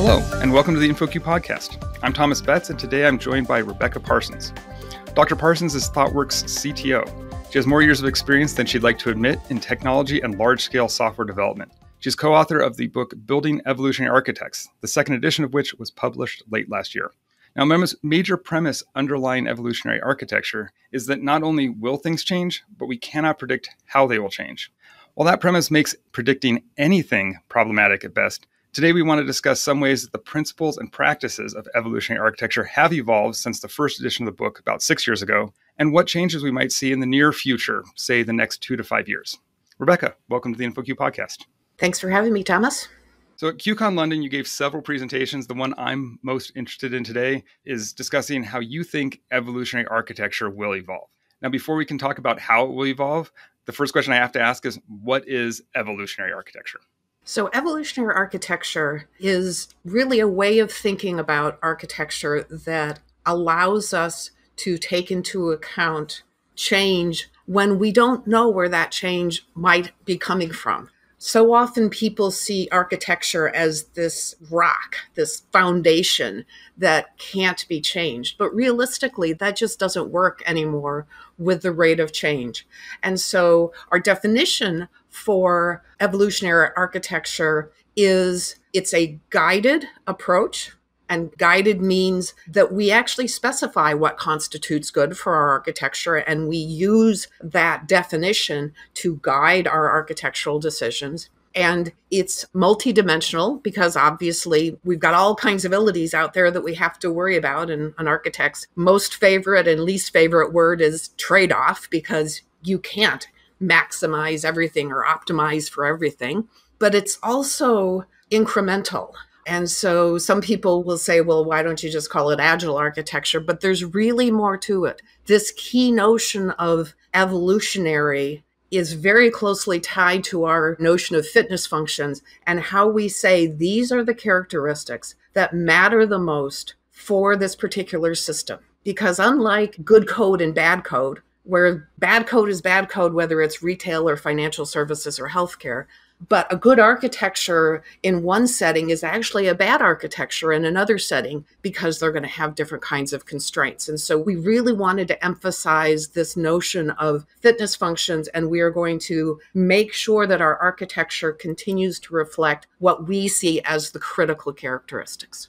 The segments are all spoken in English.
Hello, and welcome to the InfoQ podcast. I'm Thomas Betts, and today I'm joined by Rebecca Parsons. Dr. Parsons is ThoughtWorks' CTO. She has more years of experience than she'd like to admit in technology and large-scale software development. She's co-author of the book Building Evolutionary Architects, the second edition of which was published late last year. Now, Mem's major premise underlying evolutionary architecture is that not only will things change, but we cannot predict how they will change. While that premise makes predicting anything problematic at best, today we want to discuss some ways that the principles and practices of evolutionary architecture have evolved since the first edition of the book about 6 years ago, and what changes we might see in the near future, say the next 2 to 5 years. Rebecca, welcome to the InfoQ podcast. Thanks for having me, Thomas. So at QCon London, you gave several presentations. The one I'm most interested in today is discussing how you think evolutionary architecture will evolve. Now, before we can talk about how it will evolve, the first question I have to ask is, what is evolutionary architecture? So evolutionary architecture is really a way of thinking about architecture that allows us to take into account change when we don't know where that change might be coming from. So often people see architecture as this rock, this foundation that can't be changed. But realistically, that just doesn't work anymore with the rate of change. And so our definition for evolutionary architecture is it's a guided approach. And guided means that we actually specify what constitutes good for our architecture, and we use that definition to guide our architectural decisions. And it's multidimensional because obviously we've got all kinds of abilities out there that we have to worry about. And an architect's most favorite and least favorite word is trade-off, because you can't maximize everything or optimize for everything. But it's also incremental. And so some people will say, well, why don't you just call it agile architecture? But there's really more to it. This key notion of evolutionary is very closely tied to our notion of fitness functions and how we say these are the characteristics that matter the most for this particular system. Because unlike good code and bad code, where bad code is bad code, whether it's retail or financial services or healthcare, but a good architecture in one setting is actually a bad architecture in another setting because they're going to have different kinds of constraints. And so we really wanted to emphasize this notion of fitness functions, and we are going to make sure that our architecture continues to reflect what we see as the critical characteristics.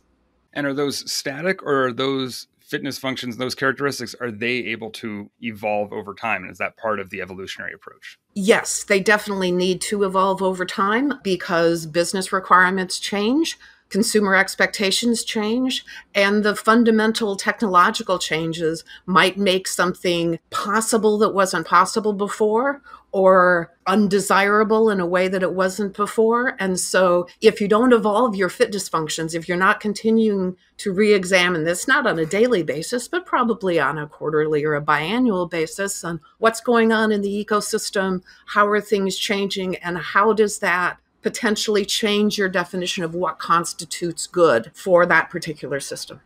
And are those static, or are those fitness functions, those characteristics, are they able to evolve over time? And is that part of the evolutionary approach? Yes, they definitely need to evolve over time because business requirements change, consumer expectations change, and the fundamental technological changes might make something possible that wasn't possible before, or undesirable in a way that it wasn't before. And so if you don't evolve your fitness functions, if you're not continuing to re-examine this, not on a daily basis, but probably on a quarterly or a biannual basis, on what's going on in the ecosystem, how are things changing, and how does that potentially change your definition of what constitutes good for that particular system.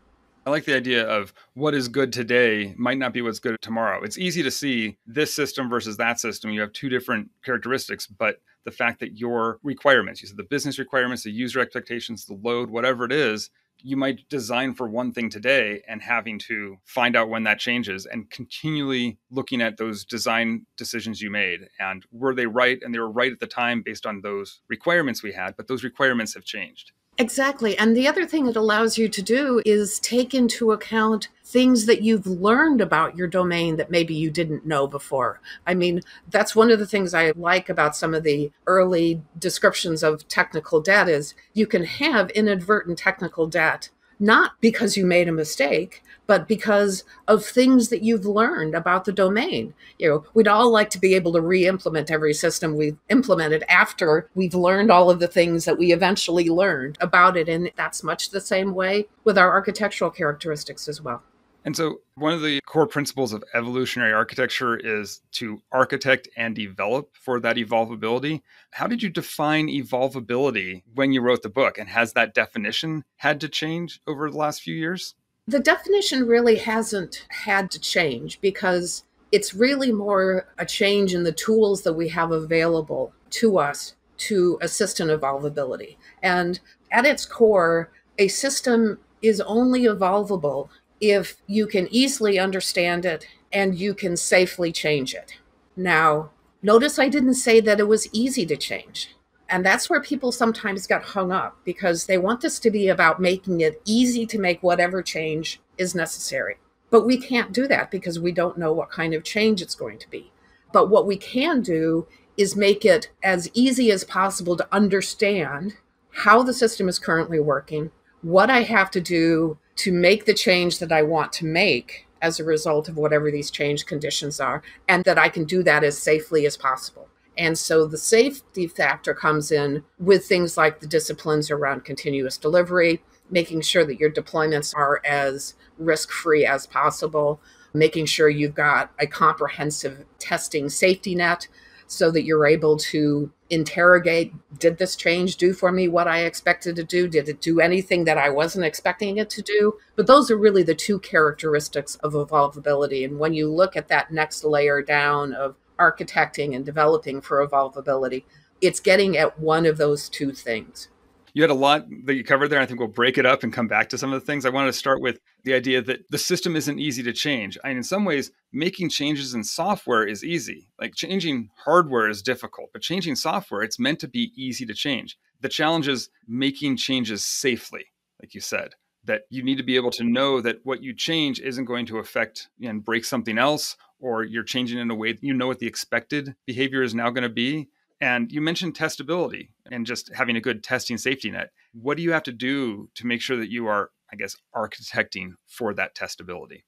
I like the idea of what is good today might not be what's good tomorrow. It's easy to see this system versus that system. You have two different characteristics, but the fact that your requirements, you said the business requirements, the user expectations, the load, whatever it is, you might design for one thing today and having to find out when that changes and continually looking at those design decisions you made. And were they right? And they were right at the time based on those requirements we had, but those requirements have changed. Exactly. And the other thing it allows you to do is take into account things that you've learned about your domain that maybe you didn't know before. I mean, that's one of the things I like about some of the early descriptions of technical debt is you can have inadvertent technical debt, not because you made a mistake, but because of things that you've learned about the domain. You know, we'd all like to be able to re-implement every system we've implemented after we've learned all of the things that we eventually learned about it. And that's much the same way with our architectural characteristics as well. And so one of the core principles of evolutionary architecture is to architect and develop for that evolvability. How did you define evolvability when you wrote the book? And has that definition had to change over the last few years? The definition really hasn't had to change because it's really more a change in the tools that we have available to us to assist in evolvability. And at its core, A system is only evolvable if you can easily understand it and you can safely change it. Now, notice I didn't say that it was easy to change. And that's where people sometimes get hung up because they want this to be about making it easy to make whatever change is necessary. But we can't do that because we don't know what kind of change it's going to be. But what we can do is make it as easy as possible to understand how the system is currently working, what I have to do to make the change that I want to make as a result of whatever these change conditions are, and that I can do that as safely as possible. And so the safety factor comes in with things like the disciplines around continuous delivery, making sure that your deployments are as risk-free as possible, making sure you've got a comprehensive testing safety net so that you're able to interrogate, did this change do for me what I expected to do? Did it do anything that I wasn't expecting it to do? But those are really the two characteristics of evolvability. And when you look at that next layer down of architecting and developing for evolvability, it's getting at one of those two things. You had a lot that you covered there. I think we'll break it up and come back to some of the things. I wanted to start with the idea that the system isn't easy to change. And in some ways, making changes in software is easy. Like changing hardware is difficult, but changing software, it's meant to be easy to change. The challenge is making changes safely, like you said, that you need to be able to know that what you change isn't going to affect and break something else, or you're changing in a way that you know what the expected behavior is now going to be. And you mentioned testability and just having a good testing safety net. What do you have to do to make sure that you are, I guess, architecting for that testability?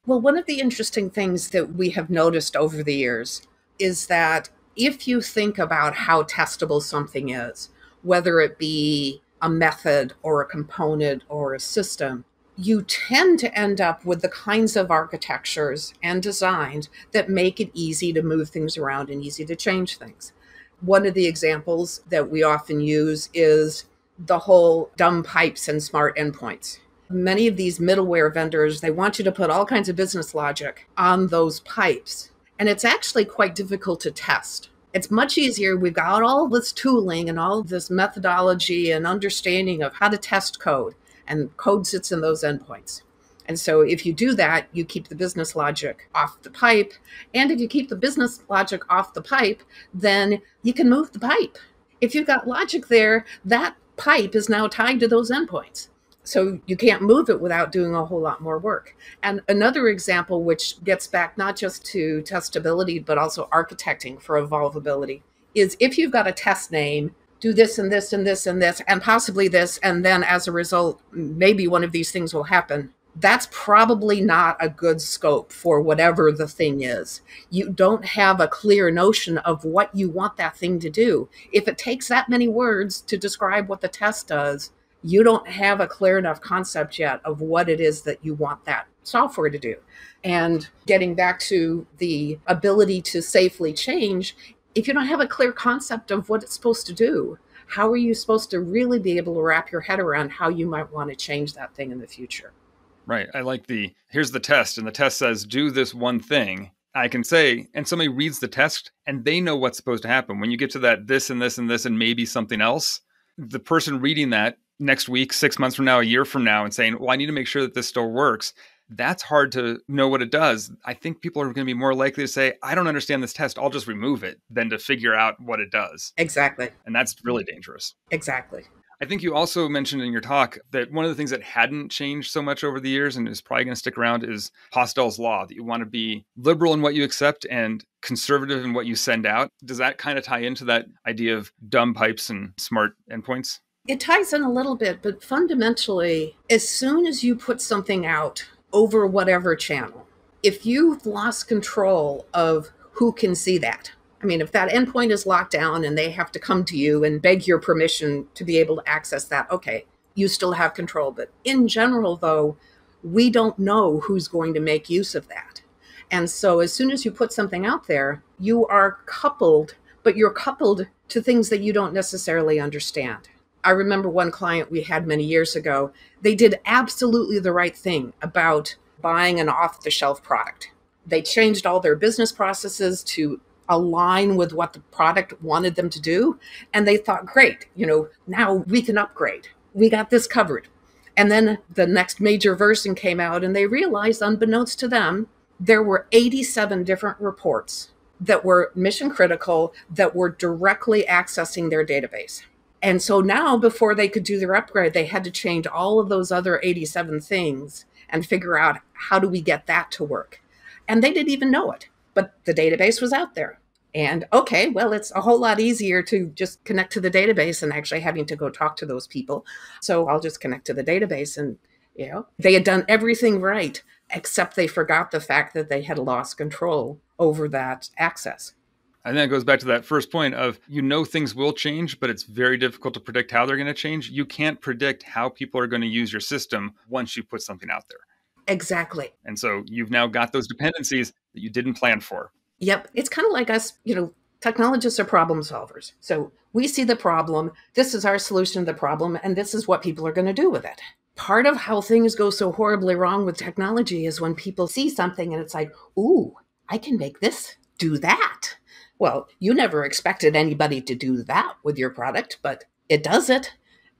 Well, one of the interesting things that we have noticed over the years is that if you think about how testable something is, whether it be a method or a component or a system, you tend to end up with the kinds of architectures and designs that make it easy to move things around and easy to change things. One of the examples that we often use is the whole dumb pipes and smart endpoints. Many of these middleware vendors, they want you to put all kinds of business logic on those pipes. And it's actually quite difficult to test. It's much easier. We've got all this tooling and all this methodology and understanding of how to test code. And code sits in those endpoints. And so if you do that, you keep the business logic off the pipe. And if you keep the business logic off the pipe, then you can move the pipe. If you've got logic there, that pipe is now tied to those endpoints. So you can't move it without doing a whole lot more work. And another example, which gets back not just to testability, but also architecting for evolvability, is if you've got a test name, do this and this and this and this, and possibly this, and then as a result, maybe one of these things will happen. That's probably not a good scope for whatever the thing is. You don't have a clear notion of what you want that thing to do. If it takes that many words to describe what the test does, you don't have a clear enough concept yet of what it is that you want that software to do. And getting back to the ability to safely change, if you don't have a clear concept of what it's supposed to do, how are you supposed to really be able to wrap your head around how you might want to change that thing in the future? Right. I like here's the test, and the test says, do this one thing. I can say, and somebody reads the test and they know what's supposed to happen. When you get to that, this and this and this, and maybe something else, the person reading that next week, 6 months from now, a year from now, and saying, well, I need to make sure that this still works. That's hard to know what it does. I think people are going to be more likely to say, I don't understand this test, I'll just remove it, than to figure out what it does. Exactly. And that's really dangerous. Exactly. I think you also mentioned in your talk that one of the things that hadn't changed so much over the years and is probably going to stick around is Postel's law, that you want to be liberal in what you accept and conservative in what you send out. Does that kind of tie into that idea of dumb pipes and smart endpoints? It ties in a little bit, but fundamentally, as soon as you put something out over whatever channel, if you've lost control of who can see that, I mean, if that endpoint is locked down and they have to come to you and beg your permission to be able to access that, okay, you still have control. But in general, though, we don't know who's going to make use of that. And so as soon as you put something out there, you are coupled, but you're coupled to things that you don't necessarily understand. I remember one client we had many years ago, they did absolutely the right thing about buying an off-the-shelf product. They changed all their business processes to align with what the product wanted them to do. And they thought, great, now we can upgrade. We got this covered. And then the next major version came out, and they realized, unbeknownst to them, there were 87 different reports that were mission critical that were directly accessing their database. And so now, before they could do their upgrade, they had to change all of those other 87 things and figure out, how do we get that to work? And they didn't even know it, but the database was out there. And okay, well, it's a whole lot easier to just connect to the database than actually having to go talk to those people. So I'll just connect to the database. And, they had done everything right, except they forgot the fact that they had lost control over that access. And then it goes back to that first point of, things will change, but it's very difficult to predict how they're going to change. You can't predict how people are going to use your system once you put something out there. Exactly. And so you've now got those dependencies that you didn't plan for. Yep. It's kind of like us, technologists are problem solvers. So we see the problem, this is our solution to the problem, and this is what people are going to do with it. Part of how things go so horribly wrong with technology is when people see something and it's like, ooh, I can make this do that. Well, you never expected anybody to do that with your product, but it does it.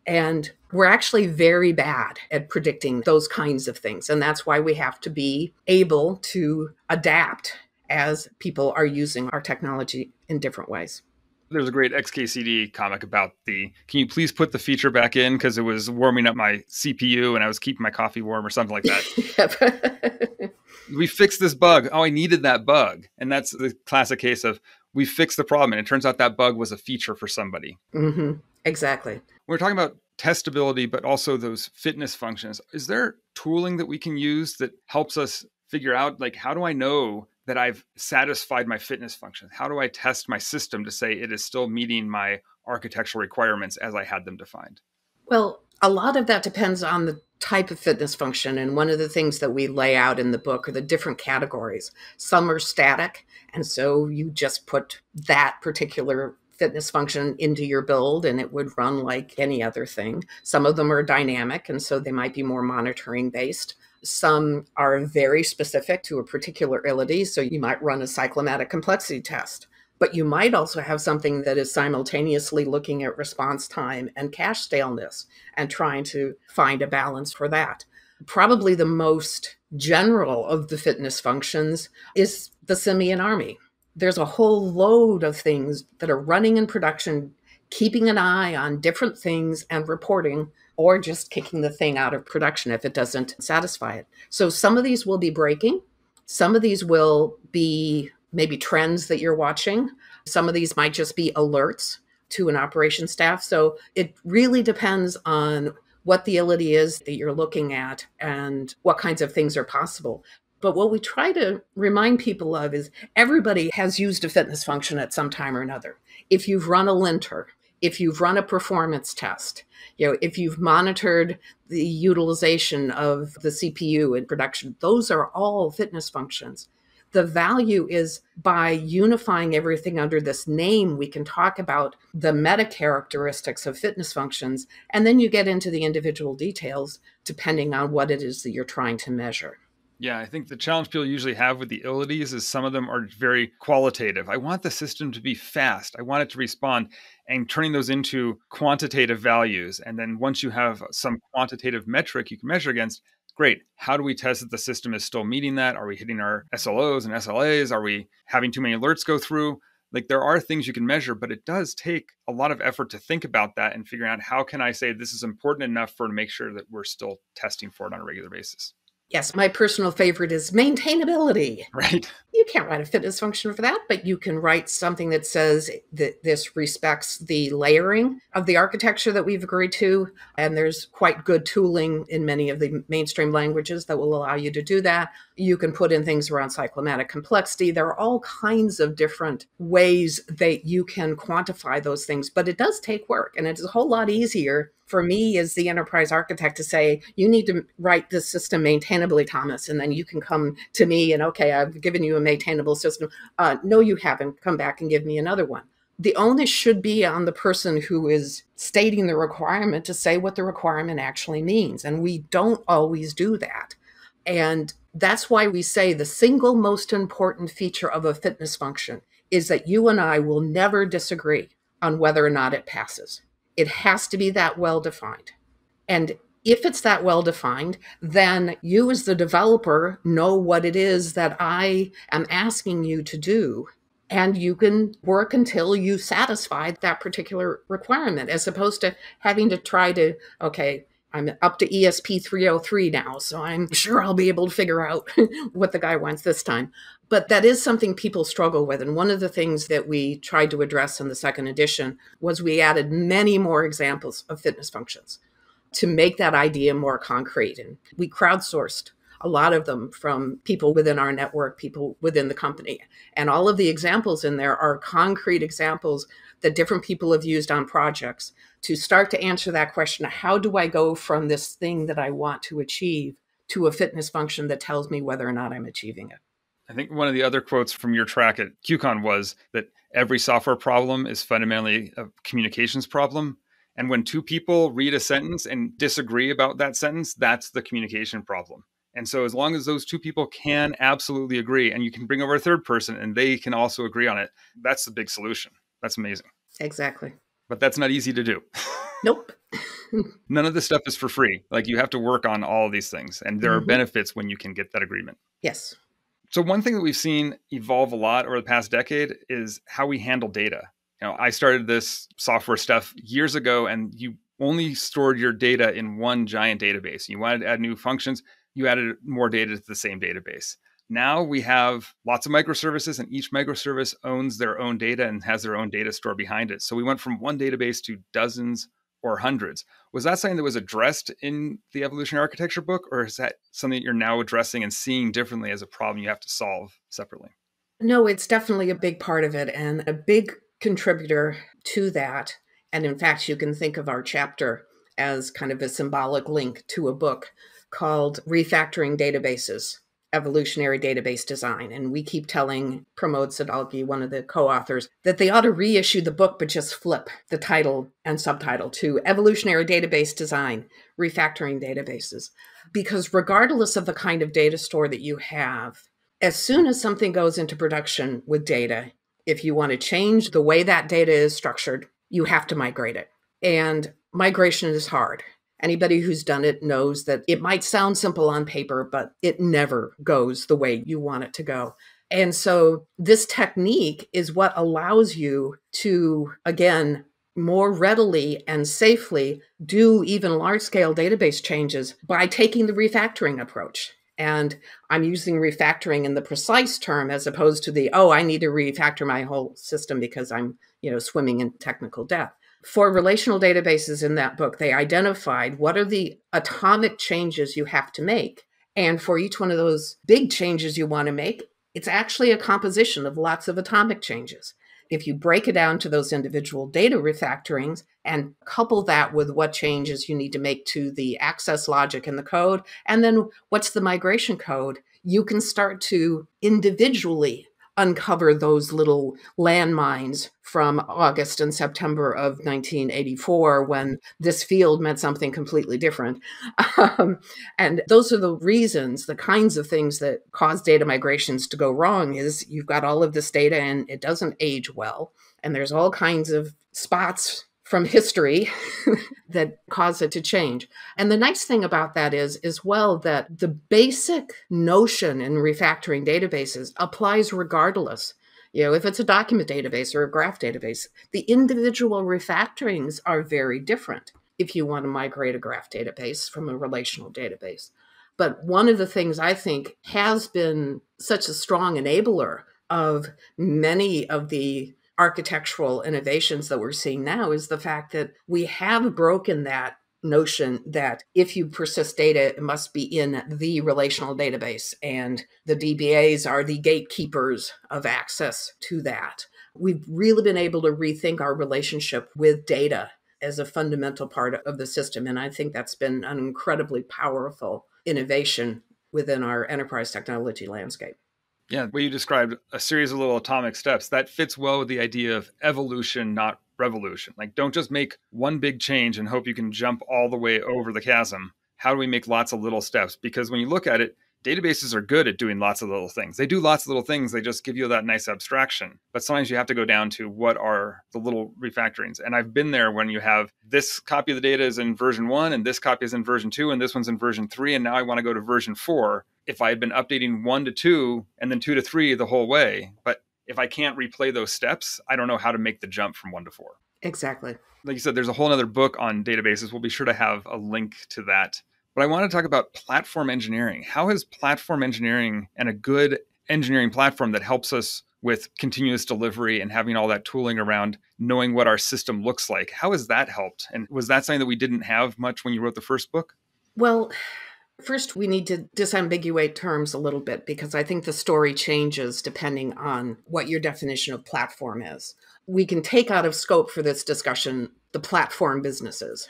And we're actually very bad at predicting those kinds of things. And that's why we have to be able to adapt as people are using our technology in different ways. There's a great XKCD comic about can you please put the feature back in because it was warming up my CPU and I was keeping my coffee warm or something like that. We fixed this bug. Oh, I needed that bug. And that's the classic case of we fixed the problem. And it turns out that bug was a feature for somebody. Mm-hmm. Exactly. We're talking about testability, but also those fitness functions. Is there tooling that we can use that helps us figure out, how do I know that I've satisfied my fitness functions? How do I test my system to say it is still meeting my architectural requirements as I had them defined? Well, a lot of that depends on the type of fitness function. And one of the things that we lay out in the book are the different categories. Some are static. And so you just put that particular fitness function into your build and it would run like any other thing. Some of them are dynamic. And so they might be more monitoring based. Some are very specific to a particular entity. So you might run a cyclomatic complexity test, but you might also have something that is simultaneously looking at response time and cache staleness and trying to find a balance for that. Probably the most general of the fitness functions is the simian army. There's a whole load of things that are running in production, keeping an eye on different things and reporting, or just kicking the thing out of production if it doesn't satisfy it. So some of these will be breaking. Some of these will be maybe trends that you're watching. Some of these might just be alerts to an operations staff. So it really depends on what the entity is that you're looking at and what kinds of things are possible. But what we try to remind people of is everybody has used a fitness function at some time or another. If you've run a linter, if you've run a performance test, if you've monitored the utilization of the CPU in production, those are all fitness functions. The value is by unifying everything under this name, we can talk about the meta characteristics of fitness functions, and then you get into the individual details depending on what it is that you're trying to measure. Yeah, I think the challenge people usually have with the entities is some of them are very qualitative. I want the system to be fast. I want it to respond, and turning those into quantitative values. And then once you have some quantitative metric you can measure against, great. How do we test that the system is still meeting that? Are we hitting our SLOs and SLAs? Are we having too many alerts go through? There are things you can measure, but it does take a lot of effort to think about that and figuring out how can I say this is important enough to make sure that we're still testing for it on a regular basis. Yes, my personal favorite is maintainability. Right. You can't write a fitness function for that, but you can write something that says that this respects the layering of the architecture that we've agreed to. And there's quite good tooling in many of the mainstream languages that will allow you to do that. You can put in things around cyclomatic complexity. There are all kinds of different ways that you can quantify those things, but it does take work. And it's a whole lot easier for me as the enterprise architect to say, you need to write this system maintainably, Thomas, and then you can come to me and, okay, I've given you a maintainable system. No, you haven't. Come back and give me another one. The onus should be on the person who is stating the requirement to say what the requirement actually means. And we don't always do that. And that's why we say the single most important feature of a fitness function is that you and I will never disagree on whether or not it passes. It has to be that well defined. And If it's that well defined, then you as the developer know what it is that I am asking you to do. And you can work until you satisfy that particular requirement, as opposed to having to try to, okay, I'm up to ESP 303 now, so I'm sure I'll be able to figure out what the guy wants this time. But that is something people struggle with. And one of the things that we tried to address in the second edition was we added many more examples of fitness functions to make that idea more concrete. And we crowdsourced a lot of them from people within our network, people within the company. And all of the examples in there are concrete examples that different people have used on projects to start to answer that question: how do I go from this thing that I want to achieve to a fitness function that tells me whether or not I'm achieving it? I think one of the other quotes from your track at QCon was that every software problem is fundamentally a communications problem. And when two people read a sentence and disagree about that sentence, that's the communication problem. And so as long as those two people can absolutely agree, and you can bring over a third person and they can also agree on it, that's the big solution. That's amazing. Exactly. But that's not easy to do. Nope. None of this stuff is for free. Like, you have to work on all of these things. And there are benefits when you can get that agreement. Yes. So one thing that we've seen evolve a lot over the past decade is how we handle data. I started this software stuff years ago, and you only stored your data in one giant database. You wanted to add new functions, you added more data to the same database. Now we have lots of microservices, and each microservice owns their own data and has their own data store behind it. So we went from one database to dozens or hundreds. Was that something that was addressed in the Evolutionary Architecture book, or is that something that you're now addressing and seeing differently as a problem you have to solve separately? No, it's definitely a big part of it, and a big contributor to that. And in fact, you can think of our chapter as kind of a symbolic link to a book called Refactoring Databases, Evolutionary Database Design. And we keep telling Pramod Sadalgi, one of the co-authors, that they ought to reissue the book, but just flip the title and subtitle to Evolutionary Database Design, Refactoring Databases. Because regardless of the kind of data store that you have, as soon as something goes into production with data, if you want to change the way that data is structured, you have to migrate it. And migration is hard. Anybody who's done it knows that it might sound simple on paper, but it never goes the way you want it to go. And so this technique is what allows you to, again, more readily and safely do even large-scale database changes by taking the refactoring approach. And I'm using refactoring in the precise term as opposed to the, I need to refactor my whole system because I'm, swimming in technical depth. For relational databases in that book, they identified what are the atomic changes you have to make. And for each one of those big changes you want to make, it's actually a composition of lots of atomic changes. If you break it down to those individual data refactorings and couple that with what changes you need to make to the access logic in the code, and then what's the migration code, you can start to individually uncover those little landmines from August and September of 1984 when this field meant something completely different. And those are the reasons, the kinds of things that cause data migrations to go wrong is you've got all of this data and it doesn't age well. And there's all kinds of spots from history that cause it to change. And the nice thing about that is, as well, that the basic notion in refactoring databases applies regardless. If it's a document database or a graph database, the individual refactorings are very different if you want to migrate a graph database from a relational database. But one of the things I think has been such a strong enabler of many of the architectural innovations that we're seeing now is the fact that we have broken that notion that if you persist data, it must be in the relational database, and the DBAs are the gatekeepers of access to that. We've really been able to rethink our relationship with data as a fundamental part of the system, and I think that's been an incredibly powerful innovation within our enterprise technology landscape. Yeah, the way you described a series of little atomic steps, that fits well with the idea of evolution, not revolution. Like, don't just make one big change and hope you can jump all the way over the chasm. How do we make lots of little steps? Because when you look at it, databases are good at doing lots of little things. They do lots of little things. They just give you that nice abstraction. But sometimes you have to go down to what are the little refactorings. And I've been there when you have this copy of the data is in version 1 and this copy is in version 2 and this one's in version 3 and now I want to go to version 4. If I had been updating 1 to 2 and then 2 to 3 the whole way, but if I can't replay those steps, I don't know how to make the jump from 1 to 4. Exactly. Like you said, there's a whole other book on databases. We'll be sure to have a link to that. But I want to talk about platform engineering. How is platform engineering and a good engineering platform that helps us with continuous delivery and having all that tooling around knowing what our system looks like, how has that helped? And was that something that we didn't have much when you wrote the first book? Well, first, we need to disambiguate terms a little bit because I think the story changes depending on what your definition of platform is. We can take out of scope for this discussion the platform businesses,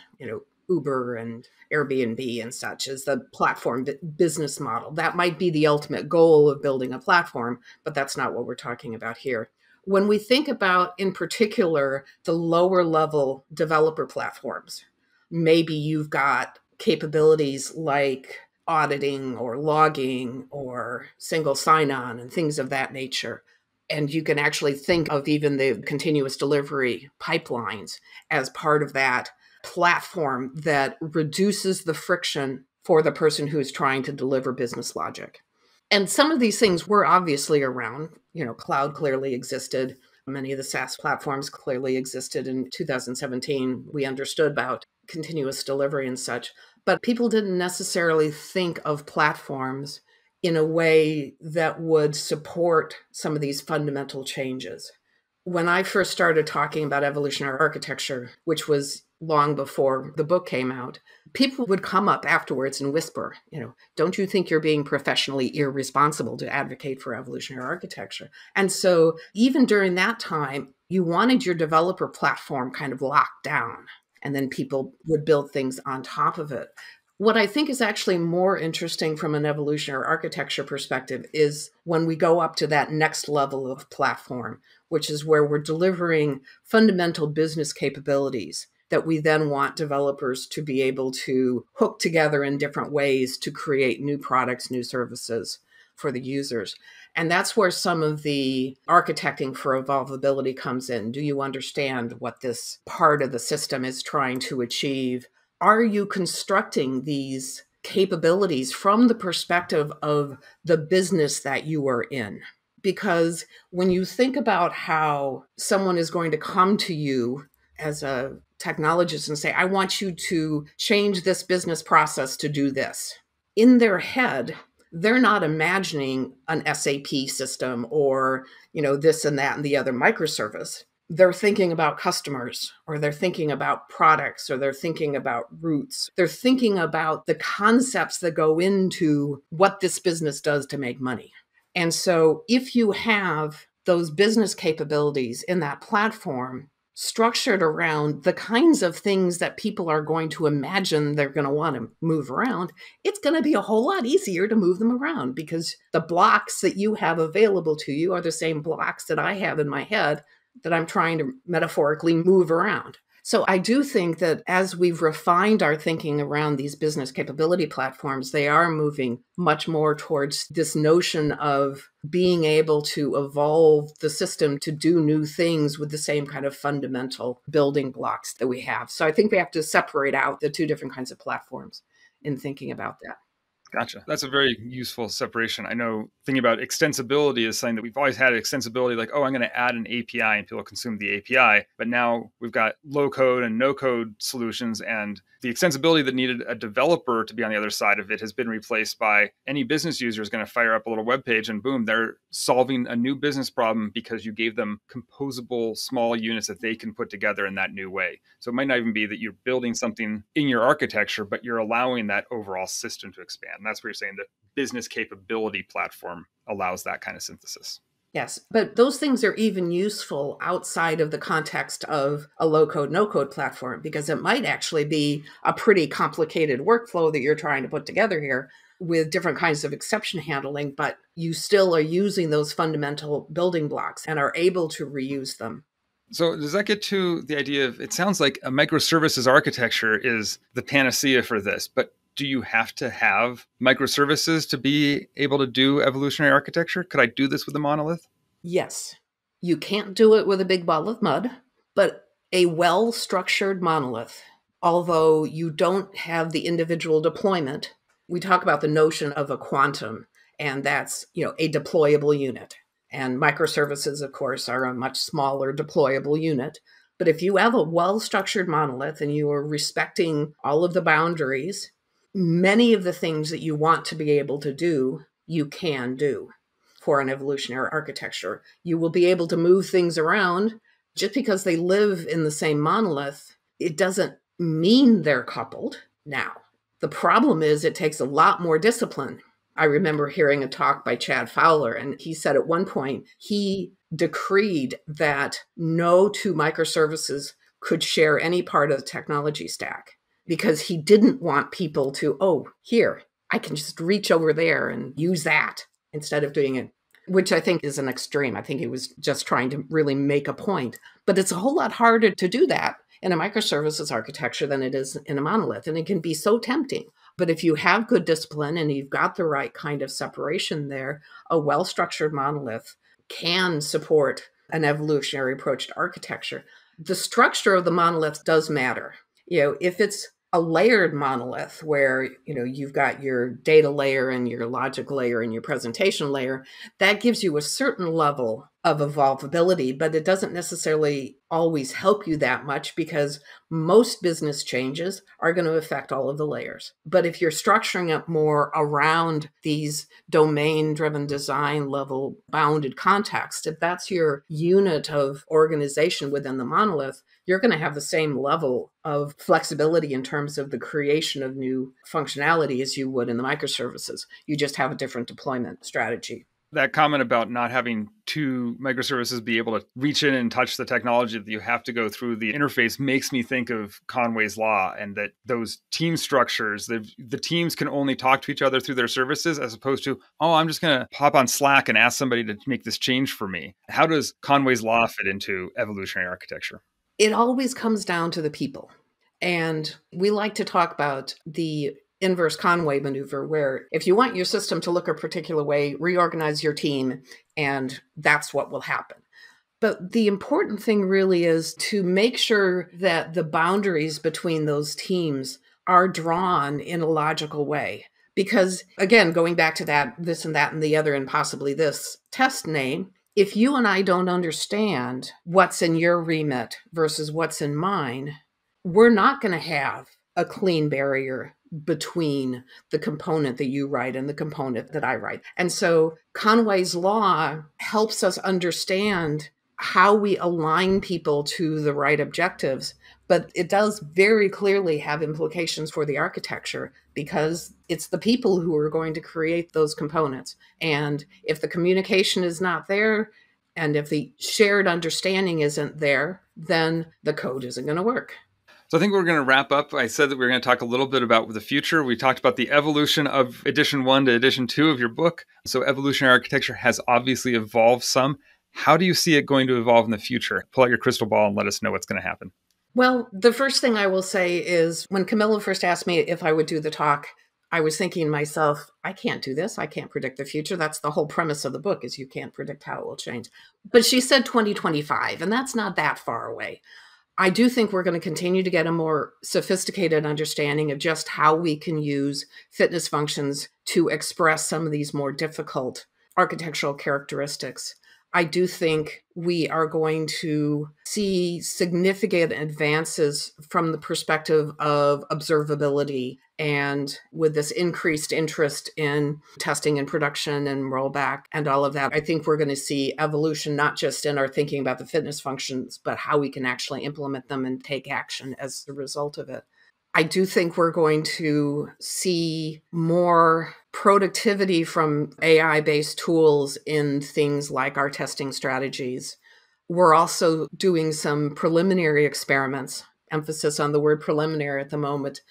Uber and Airbnb and such as the platform business model. That might be the ultimate goal of building a platform, but that's not what we're talking about here. When we think about, in particular, the lower level developer platforms, maybe you've got capabilities like auditing or logging or single sign-on and things of that nature. And you can actually think of even the continuous delivery pipelines as part of that platform that reduces the friction for the person who is trying to deliver business logic. And some of these things were obviously around. Cloud clearly existed. Many of the SaaS platforms clearly existed in 2017. We understood about continuous delivery and such, but people didn't necessarily think of platforms in a way that would support some of these fundamental changes. When I first started talking about evolutionary architecture, which was long before the book came out, people would come up afterwards and whisper, don't you think you're being professionally irresponsible to advocate for evolutionary architecture? And so even during that time, you wanted your developer platform kind of locked down, and then people would build things on top of it. What I think is actually more interesting from an evolutionary architecture perspective is when we go up to that next level of platform, which is where we're delivering fundamental business capabilities that we then want developers to be able to hook together in different ways to create new products, new services for the users. And that's where some of the architecting for evolvability comes in. Do you understand what this part of the system is trying to achieve? Are you constructing these capabilities from the perspective of the business that you are in? Because when you think about how someone is going to come to you as a technologist and say, I want you to change this business process to do this. In their head, they're not imagining an SAP system or, this and that and the other microservice. They're thinking about customers, or they're thinking about products, or they're thinking about routes. They're thinking about the concepts that go into what this business does to make money. And so if you have those business capabilities in that platform structured around the kinds of things that people are going to imagine they're going to want to move around, it's going to be a whole lot easier to move them around because the blocks that you have available to you are the same blocks that I have in my head that I'm trying to metaphorically move around. So I do think that as we've refined our thinking around these business capability platforms, they are moving much more towards this notion of being able to evolve the system to do new things with the same kind of fundamental building blocks that we have. So I think we have to separate out the two different kinds of platforms in thinking about that. Gotcha. That's a very useful separation. I know thinking about extensibility is something that we've always had extensibility, like, I'm going to add an API and people consume the API. But now we've got low code and no code solutions, and the extensibility that needed a developer to be on the other side of it has been replaced by any business user is going to fire up a little web page and boom, they're solving a new business problem because you gave them composable small units that they can put together in that new way. So it might not even be that you're building something in your architecture, but you're allowing that overall system to expand. And that's where you're saying the business capability platform allows that kind of synthesis. Yes, but those things are even useful outside of the context of a low-code, no-code platform, because it might actually be a pretty complicated workflow that you're trying to put together here with different kinds of exception handling, but you still are using those fundamental building blocks and are able to reuse them. So does that get to the idea of, it sounds like a microservices architecture is the panacea for this, but do you have to have microservices to be able to do evolutionary architecture? Could I do this with a monolith? Yes. You can't do it with a big ball of mud, but a well-structured monolith, although you don't have the individual deployment, we talk about the notion of a quantum, and that's, a deployable unit. And microservices, of course, are a much smaller deployable unit. But if you have a well-structured monolith and you are respecting all of the boundaries, many of the things that you want to be able to do, you can do for an evolutionary architecture. You will be able to move things around. Just because they live in the same monolith, it doesn't mean they're coupled. Now, the problem is it takes a lot more discipline. I remember hearing a talk by Chad Fowler, and he said at one point he decreed that no two microservices could share any part of the technology stack because he didn't want people to, here, I can just reach over there and use that instead of doing it, which I think is an extreme. I think he was just trying to really make a point. But it's a whole lot harder to do that in a microservices architecture than it is in a monolith. And it can be so tempting. But if you have good discipline and you've got the right kind of separation there, a well-structured monolith can support an evolutionary approach to architecture. The structure of the monolith does matter. If it's a layered monolith where, you've got your data layer and your logic layer and your presentation layer, that gives you a certain level of evolvability, but it doesn't necessarily always help you that much because most business changes are going to affect all of the layers. But if you're structuring it more around these domain-driven design level bounded context, if that's your unit of organization within the monolith, you're going to have the same level of flexibility in terms of the creation of new functionality as you would in the microservices. You just have a different deployment strategy. That comment about not having two microservices be able to reach in and touch the technology that you have to go through the interface makes me think of Conway's Law, and that those team structures, the teams can only talk to each other through their services as opposed to, I'm just going to pop on Slack and ask somebody to make this change for me. How does Conway's Law fit into evolutionary architecture? It always comes down to the people. And we like to talk about the inverse Conway maneuver, where if you want your system to look a particular way, reorganize your team, and that's what will happen. But the important thing really is to make sure that the boundaries between those teams are drawn in a logical way. Because again, going back to that, this and that and the other, and possibly this test name, if you and I don't understand what's in your remit versus what's in mine, we're not going to have a clean barrier between the component that you write and the component that I write. And so Conway's Law helps us understand how we align people to the right objectives, but it does very clearly have implications for the architecture because it's the people who are going to create those components. And if the communication is not there, and if the shared understanding isn't there, then the code isn't going to work. So I think we're going to wrap up. I said that we were going to talk a little bit about the future. We talked about the evolution of edition 1 to edition 2 of your book. So evolutionary architecture has obviously evolved some. How do you see it going to evolve in the future? Pull out your crystal ball and let us know what's going to happen. Well, the first thing I will say is when Camilla first asked me if I would do the talk, I was thinking to myself, I can't do this. I can't predict the future. That's the whole premise of the book, is you can't predict how it will change. But she said 2025, and that's not that far away. I do think we're going to continue to get a more sophisticated understanding of just how we can use fitness functions to express some of these more difficult architectural characteristics. I do think we are going to see significant advances from the perspective of observability, and with this increased interest in testing and production and rollback and all of that, I think we're going to see evolution, not just in our thinking about the fitness functions, but how we can actually implement them and take action as a result of it. I do think we're going to see more productivity from AI-based tools in things like our testing strategies. We're also doing some preliminary experiments, emphasis on the word preliminary at the moment,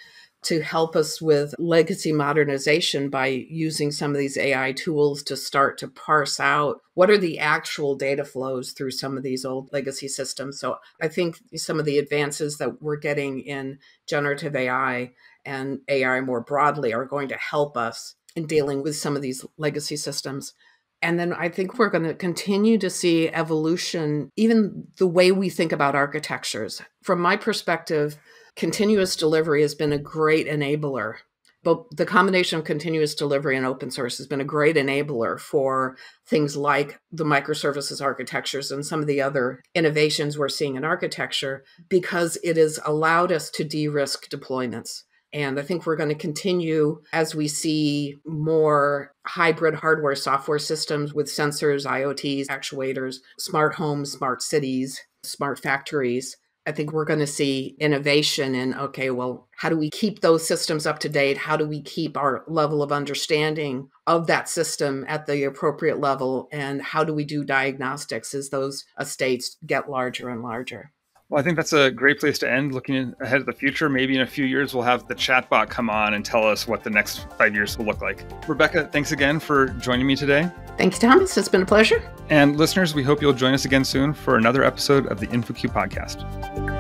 to help us with legacy modernization by using some of these AI tools to start to parse out what are the actual data flows through some of these old legacy systems. So I think some of the advances that we're getting in generative AI and AI more broadly are going to help us in dealing with some of these legacy systems. And then I think we're going to continue to see evolution, even the way we think about architectures. From my perspective, continuous delivery has been a great enabler. But the combination of continuous delivery and open source has been a great enabler for things like the microservices architectures and some of the other innovations we're seeing in architecture, because it has allowed us to de-risk deployments. And I think we're going to continue as we see more hybrid hardware software systems with sensors, IoTs, actuators, smart homes, smart cities, smart factories. I think we're going to see innovation in, okay, well, how do we keep those systems up to date? How do we keep our level of understanding of that system at the appropriate level? And how do we do diagnostics as those estates get larger and larger? Well, I think that's a great place to end, looking ahead of the future. Maybe in a few years, we'll have the chatbot come on and tell us what the next 5 years will look like. Rebecca, thanks again for joining me today. Thanks, Thomas. It's been a pleasure. And listeners, we hope you'll join us again soon for another episode of the InfoQ podcast.